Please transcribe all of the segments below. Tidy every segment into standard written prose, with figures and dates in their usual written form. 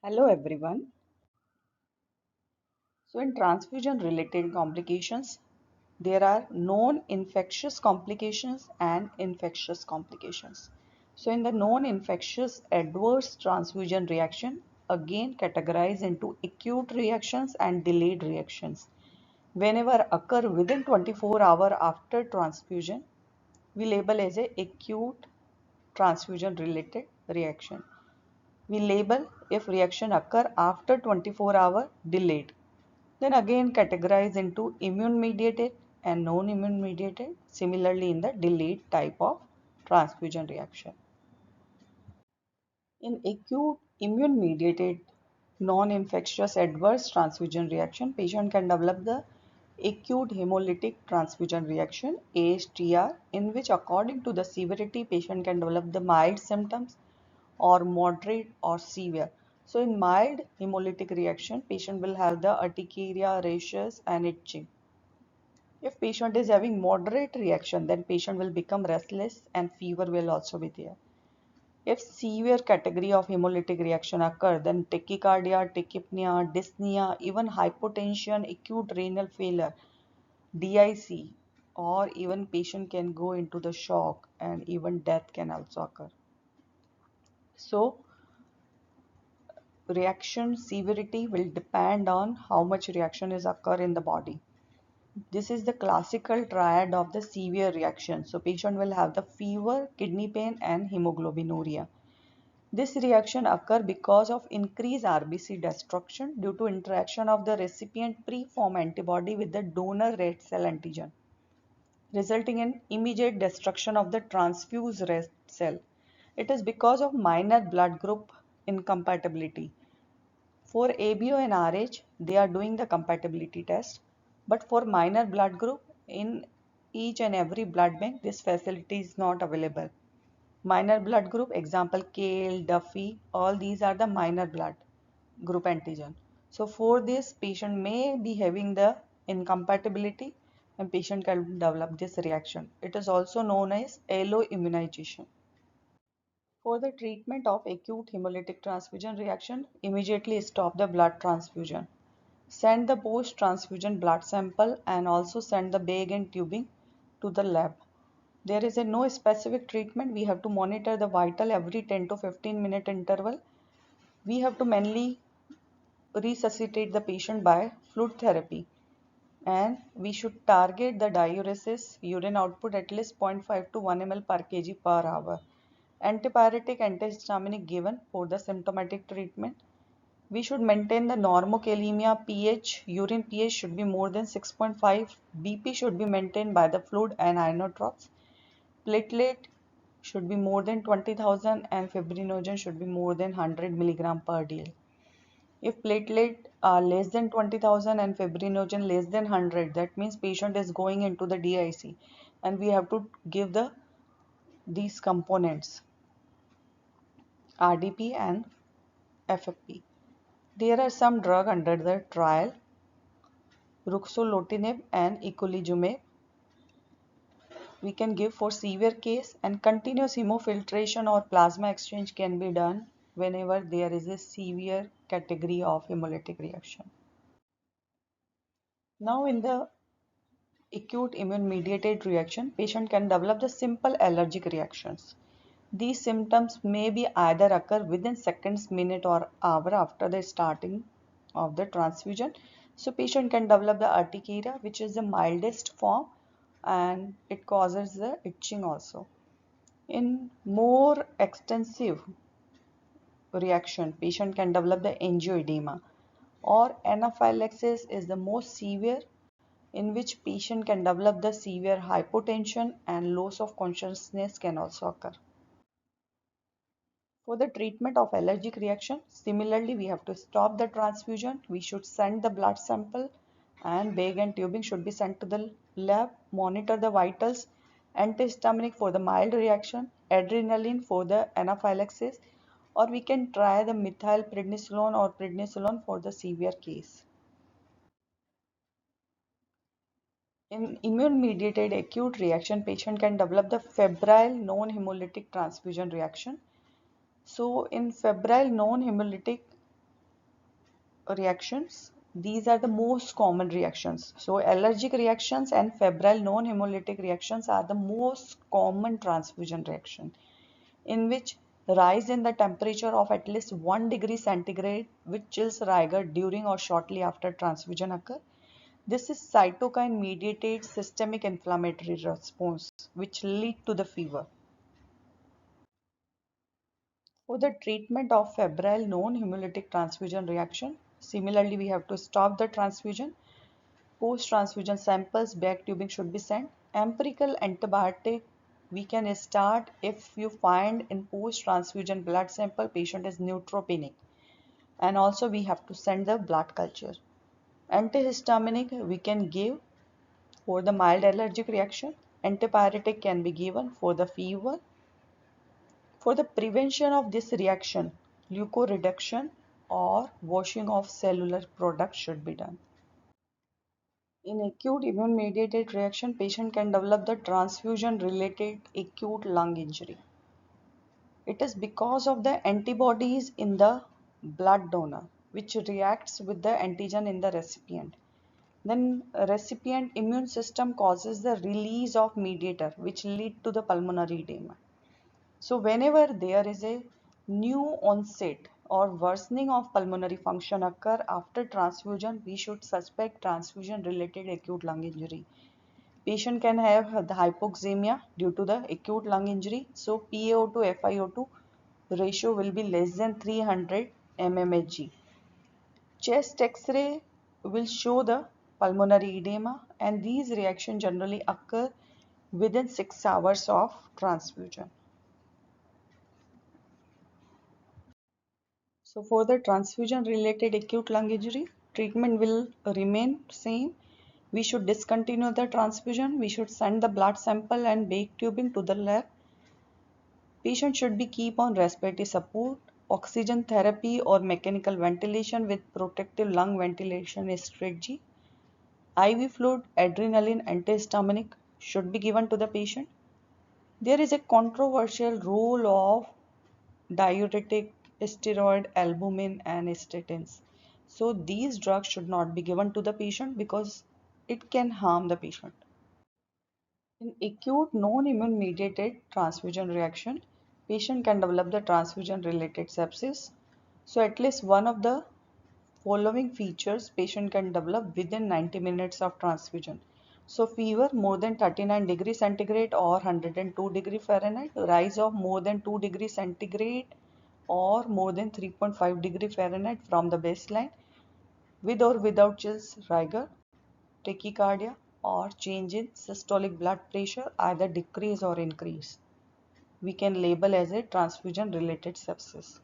Hello everyone. So in transfusion related complications, there are known infectious complications and infectious complications. So in the known infectious adverse transfusion reaction, again categorized into acute reactions and delayed reactions. Whenever occur within 24 hours after transfusion, we label as a acute transfusion related reaction. We label if reaction occur after 24 hour delayed. Then again categorize into immune mediated and non-immune mediated, similarly in the delayed type of transfusion reaction. In acute immune mediated non-infectious adverse transfusion reaction, patient can develop the acute hemolytic transfusion reaction AHTR, in which according to the severity patient can develop the mild symptoms or moderate or severe. So in mild hemolytic reaction, patient will have the urticaria, rashes and itching. If patient is having moderate reaction, then patient will become restless and fever will also be there. If severe category of hemolytic reaction occur, then tachycardia, tachypnea, dyspnea, even hypotension, acute renal failure, DIC, or even patient can go into the shock and even death can also occur. So reaction severity will depend on how much reaction is occur in the body. This is the classical triad of the severe reaction. So patient will have the fever, kidney pain and hemoglobinuria. This reaction occur because of increased RBC destruction due to interaction of the recipient preformed antibody with the donor red cell antigen, resulting in immediate destruction of the transfused red cell. It is because of minor blood group incompatibility. For ABO and RH, they are doing the compatibility test, but for minor blood group in each and every blood bank, this facility is not available. Minor blood group, example Kale, Duffy, all these are the minor blood group antigen. So for this, patient may be having the incompatibility and patient can develop this reaction. It is also known as alloimmunization. For the treatment of acute hemolytic transfusion reaction, immediately stop the blood transfusion. Send the post-transfusion blood sample and also send the bag and tubing to the lab. There is a no specific treatment. We have to monitor the vital every 10 to 15 minute interval. We have to mainly resuscitate the patient by fluid therapy, and we should target the diuresis urine output at least 0.5 to 1 ml per kg per hour. Antipyretic antihistaminic given for the symptomatic treatment. We should maintain the normokalemia pH, urine pH should be more than 6.5, BP should be maintained by the fluid and inotropes. Platelet should be more than 20,000 and fibrinogen should be more than 100 milligram per dl. If platelet are less than 20,000 and fibrinogen less than 100, that means patient is going into the DIC and we have to give these components RDP and FFP. There are some drug under the trial, ruxolitinib and eculizumab. We can give for severe case, and continuous hemofiltration or plasma exchange can be done whenever there is a severe category of hemolytic reaction. Now in the acute immune mediated reaction, patient can develop the simple allergic reactions. These symptoms may be either occur within seconds, minute or hour after the starting of the transfusion. So patient can develop the urticaria, which is the mildest form, and it causes the itching also. In more extensive reaction, patient can develop the angioedema, or anaphylaxis is the most severe, in which patient can develop the severe hypotension and loss of consciousness can also occur. For the treatment of allergic reaction, similarly we have to stop the transfusion. We should send the blood sample and bag and tubing should be sent to the lab, monitor the vitals, antihistaminic for the mild reaction, adrenaline for the anaphylaxis, or we can try the methylprednisolone or prednisolone for the severe case. In immune-mediated acute reaction, patient can develop the febrile non-hemolytic transfusion reaction. So in febrile non-hemolytic reactions. These are the most common reactions. So allergic reactions and febrile non-hemolytic reactions are the most common transfusion reaction, in which rise in the temperature of at least 1 degree centigrade which chills rigor during or shortly after transfusion occur. This is cytokine mediated systemic inflammatory response which lead to the fever. For the treatment of febrile non-hemolytic transfusion reaction, similarly we have to stop the transfusion. Post-transfusion samples, bag tubing should be sent. Empirical antibiotic we can start if you find in post-transfusion blood sample patient is neutropenic, and also we have to send the blood culture. Antihistaminic we can give for the mild allergic reaction. Antipyretic can be given for the fever. For the prevention of this reaction, leukoreduction or washing of cellular products should be done. In acute immune-mediated reaction, patient can develop the transfusion-related acute lung injury. It is because of the antibodies in the blood donor, which reacts with the antigen in the recipient. Then recipient immune system causes the release of mediator, which lead to the pulmonary edema. So whenever there is a new onset or worsening of pulmonary function occur after transfusion, we should suspect transfusion related acute lung injury. Patient can have the hypoxemia due to the acute lung injury. So PaO to FiO2 ratio will be less than 300 mmHg. Chest X-ray will show the pulmonary edema, and these reactions generally occur within 6 hours of transfusion. So for the transfusion related acute lung injury, treatment will remain same. We should discontinue the transfusion. We should send the blood sample and bag tubing to the lab. Patient should be keep on respiratory support, oxygen therapy or mechanical ventilation with protective lung ventilation strategy. IV fluid, adrenaline, antihistaminic should be given to the patient. There is a controversial role of diuretic, steroid, albumin and statins. So these drugs should not be given to the patient because it can harm the patient. In acute non-immune mediated transfusion reaction, patient can develop the transfusion related sepsis. So at least one of the following features patient can develop within 90 minutes of transfusion. So fever more than 39 degrees centigrade or 102 degree Fahrenheit, rise of more than 2 degrees centigrade or more than 3.5 degree Fahrenheit from the baseline, with or without chills, rigor, tachycardia or change in systolic blood pressure either decrease or increase. We can label as a transfusion related sepsis.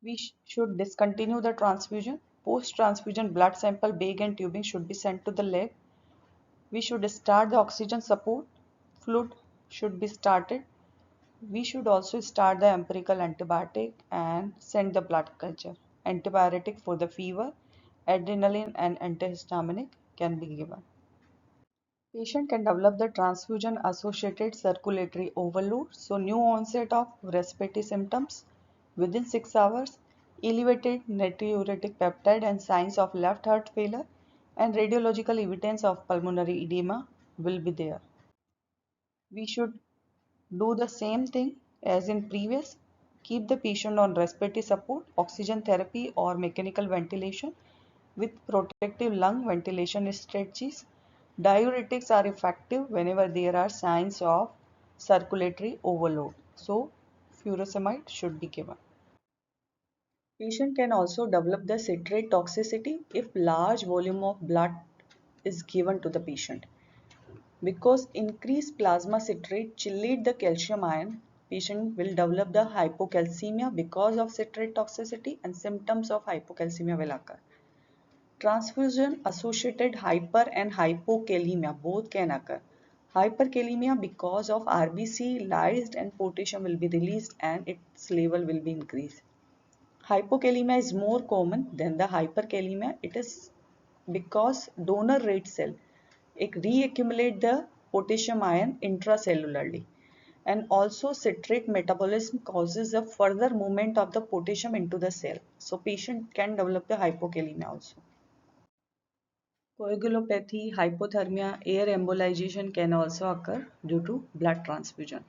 We should discontinue the transfusion. Post-transfusion blood sample, bag and tubing should be sent to the lab. We should start the oxygen support. Fluid should be started. We should also start the empirical antibiotic and send the blood culture. Antibiotic for the fever, adrenaline and antihistaminic can be given. Patient can develop the transfusion associated circulatory overload, so new onset of respiratory symptoms within 6 hours, elevated natriuretic peptide and signs of left heart failure, and radiological evidence of pulmonary edema will be there. We should do the same thing as in previous. Keep the patient on respiratory support, oxygen therapy or mechanical ventilation with protective lung ventilation strategies. Diuretics are effective whenever there are signs of circulatory overload. So furosemide should be given. Patient can also develop the citrate toxicity if large volume of blood is given to the patient. Because increased plasma citrate chelate the calcium ion, patient will develop the hypocalcemia because of citrate toxicity and symptoms of hypocalcemia will occur. Transfusion associated hyper and hypokalemia both can occur. Hyperkalemia because of RBC lysed and potassium will be released and its level will be increased. Hypokalemia is more common than the hyperkalemia. It is because donor red cell reaccumulate the potassium ion intracellularly. And also citrate metabolism causes a further movement of the potassium into the cell. So patient can develop the hypokalemia also. Coagulopathy, hypothermia, air embolization can also occur due to blood transfusion.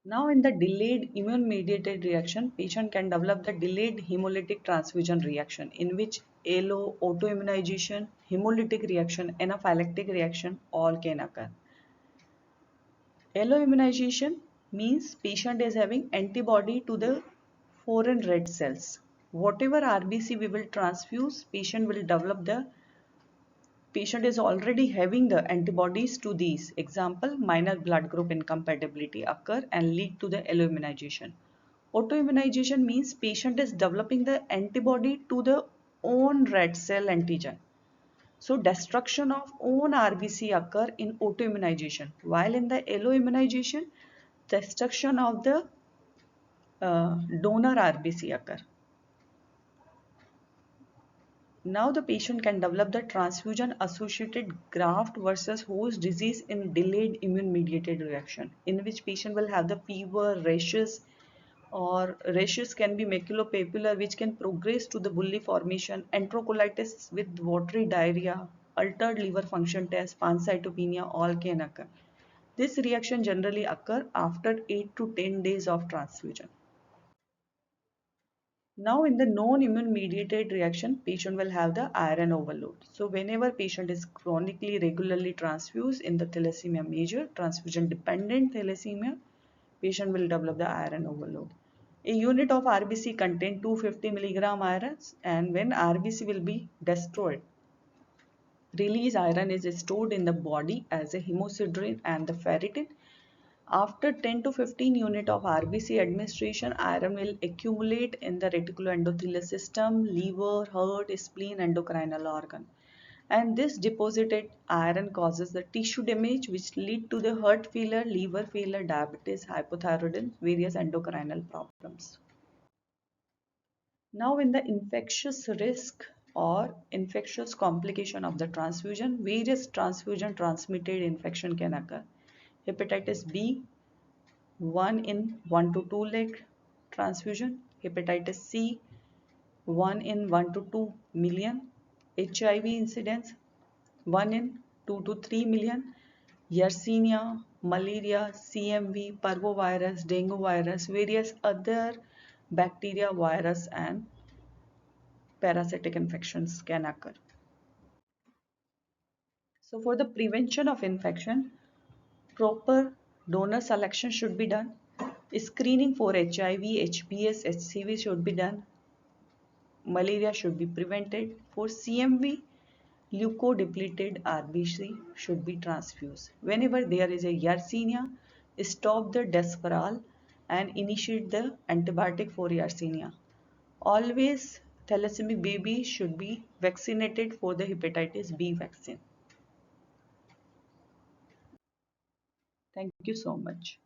Now in the delayed immune-mediated reaction, patient can develop the delayed hemolytic transfusion reaction in which ALO, autoimmunization, hemolytic reaction, anaphylactic reaction all can occur. Alloimmunization means patient is having antibody to the foreign red cells. Whatever RBC we will transfuse, patient is already having the antibodies to these. Example, minor blood group incompatibility occur and lead to the alloimmunization. Autoimmunization means patient is developing the antibody to the own red cell antigen. So destruction of own RBC occur in autoimmunization, while in the alloimmunization, destruction of the donor RBC occur. Now the patient can develop the transfusion associated graft versus host disease in delayed immune mediated reaction, in which patient will have the fever, rashes, or rashes can be maculopapular, which can progress to the bully formation, enterocolitis with watery diarrhea, altered liver function test, pancytopenia, all can occur. This reaction generally occur after 8 to 10 days of transfusion. Now in the non-immune mediated reaction, patient will have the iron overload. So whenever patient is chronically regularly transfused in the thalassemia major, transfusion dependent thalassemia, patient will develop the iron overload. A unit of RBC contain 250 milligram iron, and when RBC will be destroyed, released iron is stored in the body as a hemosiderin and the ferritin. After 10 to 15 unit of RBC administration, iron will accumulate in the reticuloendothelial system, liver, heart, spleen, endocrinal organ. And this deposited iron causes the tissue damage which lead to the heart failure, liver failure, diabetes, hypothyroidism, various endocrinal problems. Now in the infectious risk or infectious complication of the transfusion, various transfusion transmitted infection can occur. Hepatitis B, 1 in 1 to 2 leg transfusion, hepatitis C, 1 in 1 to 2 million, HIV incidence, 1 in 2 to 3 million, Yersinia, malaria, CMV, parvovirus, dengue virus, various other bacteria, virus and parasitic infections can occur. So for the prevention of infection, proper donor selection should be done. Screening for HIV, HBS, HCV should be done. Malaria should be prevented. For CMV, leukodepleted RBC should be transfused. Whenever there is a Yersinia, stop the Desferal and initiate the antibiotic for Yersinia. Always thalassemia baby should be vaccinated for the hepatitis B vaccine. Thank you so much.